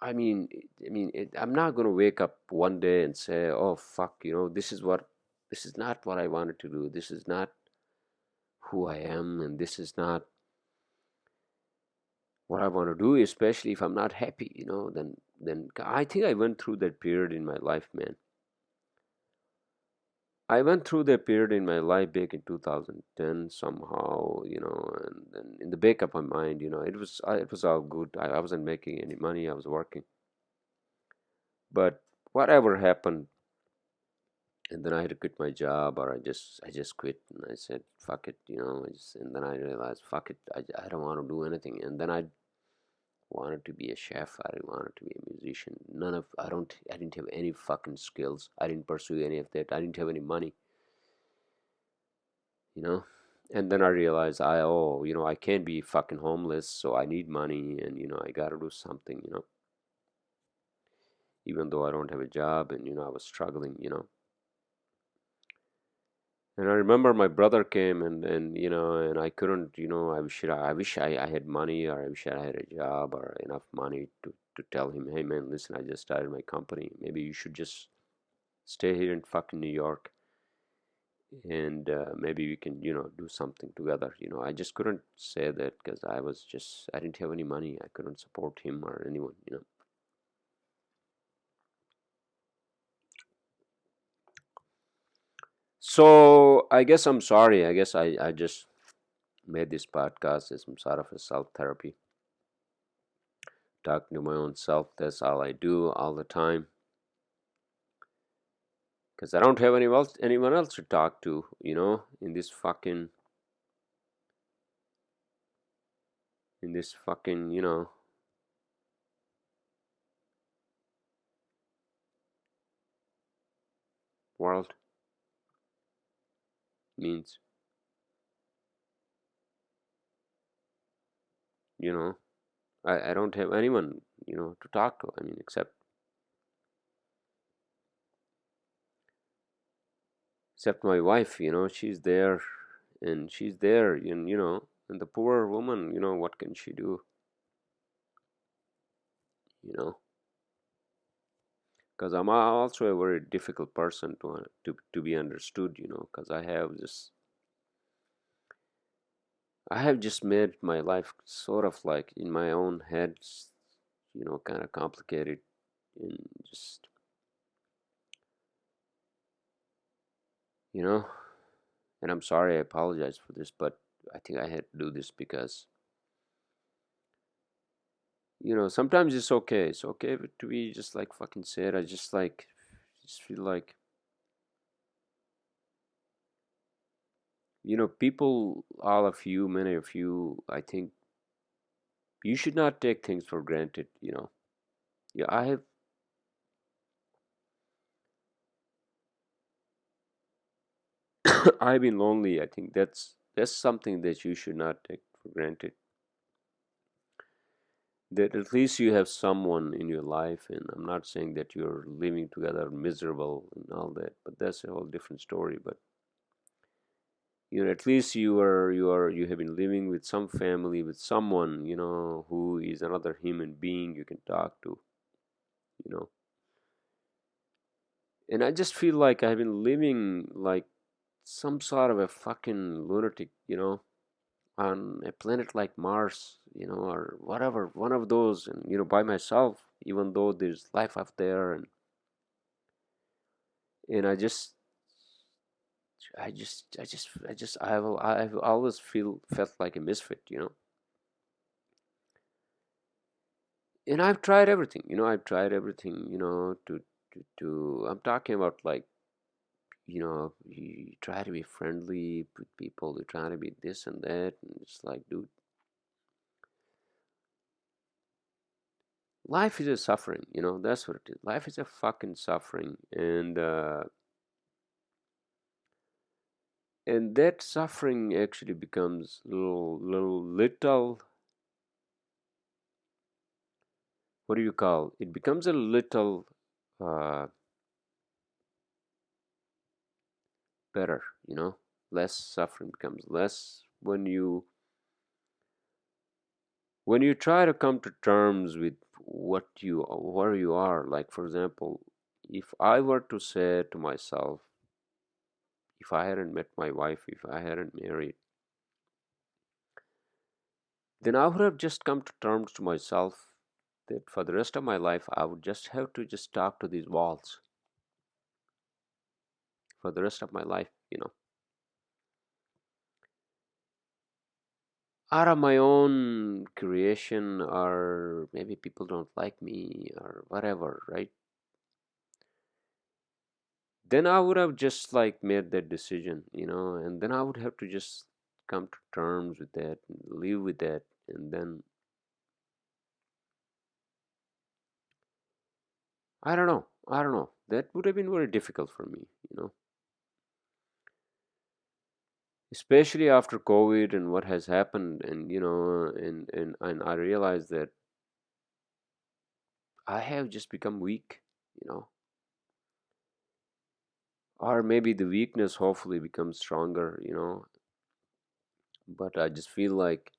I'm not gonna wake up one day and say, "Oh fuck, this is not what I wanted to do. This is not who I am, and this is not what I want to do." Especially if I'm not happy, then I think I went through that period in my life, man. I went through that period in my life back in 2010 somehow, and then in the back of my mind, it was all good. I wasn't making any money. I was working, but whatever happened, and then I had to quit my job, or I just quit, and I said fuck it, and then I realized fuck it, I don't want to do anything, and then I wanted to be a chef. I wanted to be a musician. I didn't have any fucking skills. I didn't pursue any of that. I didn't have any money, you know. And then I realized I can't be fucking homeless, so I need money, and I gotta do something, even though I don't have a job, and I was struggling, And I remember my brother came, and I couldn't, I had money, or I wish I had a job or enough money to tell him, hey man, listen, I just started my company. Maybe you should just stay here in fucking New York, and maybe we can, do something together. I just couldn't say that because I didn't have any money. I couldn't support him or anyone. So I guess I'm sorry. I guess I just made this podcast as some sort of a self therapy, talking to my own self. That's all I do all the time because I don't have anyone else to talk to, in this fucking, world. Means, you know, I don't have anyone, to talk to. I mean, except my wife, she's there, and she's there, and the poor woman, what can she do, you know? Because I'm also a very difficult person to be understood, because I have just made my life sort of like in my own head, kind of complicated, and just, you know, and I'm sorry, I apologize for this, but I think I had to do this because, sometimes it's okay. It's okay to be just like fucking sad. I just feel like, people, all of you, many of you, I think you should not take things for granted. Yeah, I've been lonely. I think that's something that you should not take for granted. That at least you have someone in your life, and I'm not saying that you're living together miserable and all that, but that's a whole different story. But at least you have been living with some family, with someone, who is another human being you can talk to, you know. And I just feel like I've been living like some sort of a fucking lunatic, on a planet like Mars, or whatever, one of those, and by myself, even though there's life out there, and I've always felt like a misfit, and I've tried everything, to I'm talking about, like, you try to be friendly with people, you try to be this and that, and it's like, dude, life is a suffering, that's what it is. Life is a fucking suffering, and that suffering actually becomes little, what do you call it, becomes a little uh better, less suffering becomes less when you try to come to terms with where you are. Like, for example, if I were to say to myself, if I hadn't met my wife, if I hadn't married, then I would have just come to terms to myself that for the rest of my life I would just have to just talk to these walls for the rest of my life. Out of my own creation, or maybe people don't like me or whatever, right? Then I would have just like made that decision, and then I would have to just come to terms with that and live with that. And then I don't know, that would have been very difficult for me, especially after COVID and what has happened. And and I realized that I have just become weak, you know or maybe the weakness hopefully becomes stronger. But I just feel like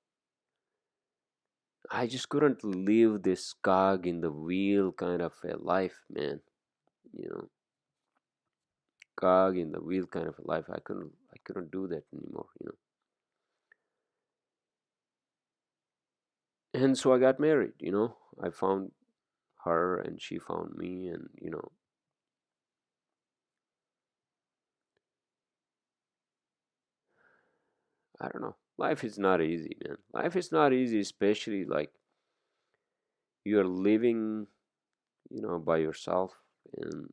I just couldn't live this cog in the wheel kind of a life, man. you know cog in the wheel kind of a life. I couldn't do that anymore, And so I got married. I found her and she found me, and I don't know. Life is not easy, man. Life is not easy, especially like you're living, by yourself. And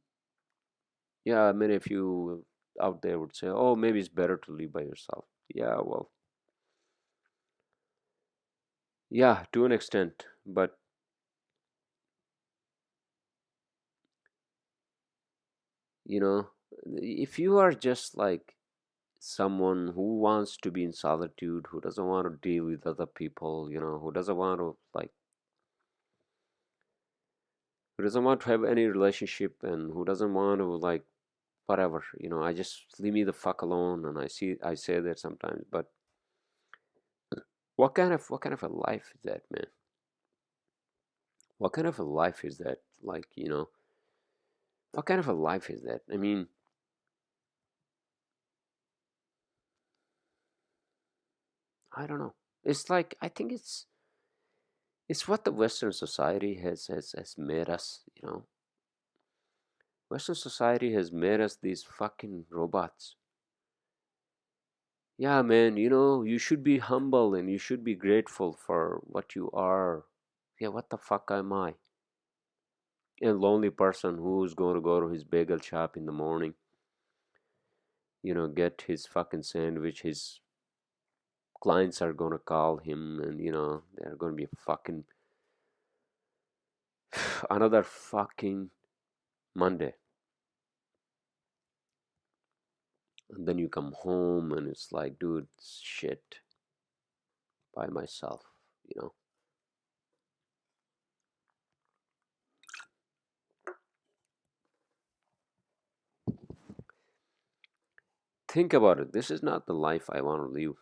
yeah, many of you out there would say, oh, maybe it's better to live by yourself. Yeah, well, yeah, to an extent. But, you know, if you are just like someone who wants to be in solitude, who doesn't want to deal with other people, who doesn't want to like, who doesn't want to have any relationship, and who doesn't want to like whatever, I just leave me the fuck alone. And I say that sometimes. But what kind of a life is that, man? What kind of a life is that? Like, what kind of a life is that? I mean, I don't know. It's like, I think it's what the Western society has made us. Western society has made us these fucking robots. Yeah, man, you should be humble and you should be grateful for what you are. Yeah, what the fuck am I? A lonely person who's going to go to his bagel shop in the morning, get his fucking sandwich. His clients are going to call him, and they're going to be fucking another fucking Monday. And then you come home and it's like, dude, shit, by myself, you know. Think about it. This is not the life I want to live.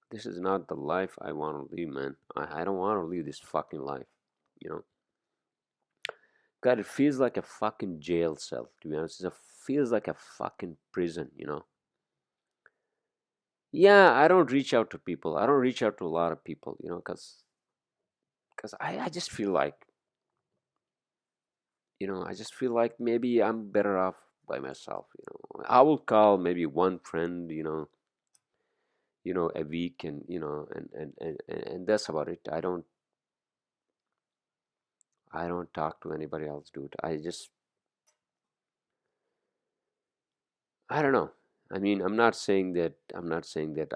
This is not the life I want to live, man. I don't want to live this fucking life, you know. God, it feels like a fucking jail cell, to be honest. It feels like a fucking prison. Yeah, I don't reach out to people. I don't reach out to a lot of people, because I just feel like, I just feel like maybe I'm better off by myself. I will call maybe one friend, a week, and and that's about it. I don't talk to anybody else, dude. I don't know. I mean, I'm not saying that I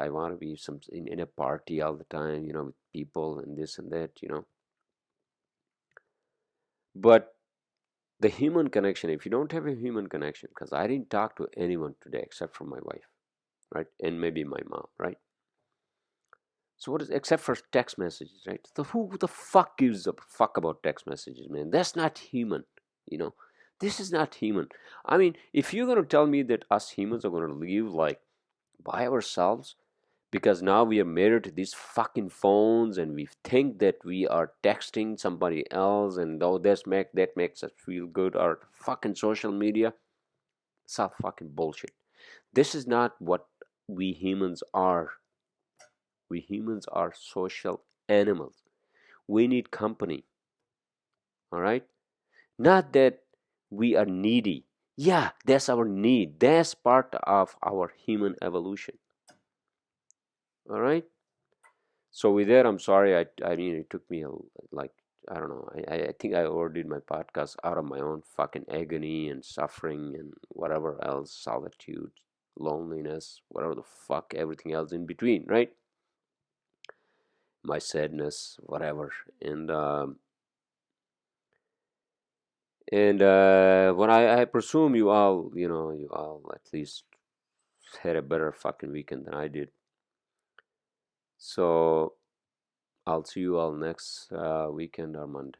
want to be in a party all the time, with people and this and that. But the human connection, if you don't have a human connection, because I didn't talk to anyone today except for my wife, right? And maybe my mom, right? So what is, except for text messages, right? So who the fuck gives a fuck about text messages, man? That's not human, you know. This is not human. I mean, if you're gonna tell me that us humans are gonna live like by ourselves because now we are married to these fucking phones and we think that we are texting somebody else and oh that makes us feel good, or fucking social media, it's all fucking bullshit. This is not what we humans are. We humans are social animals. We need company, all right? Not that we are needy. Yeah, that's our need. That's part of our human evolution, all right? So with that, I'm sorry. I mean, it took me like, I don't know. I think I overdid my podcast out of my own fucking agony and suffering and whatever else, solitude, loneliness, whatever the fuck, everything else in between, right? My sadness, whatever. And when I presume you all at least had a better fucking weekend than I did. So I'll see you all next weekend or Monday.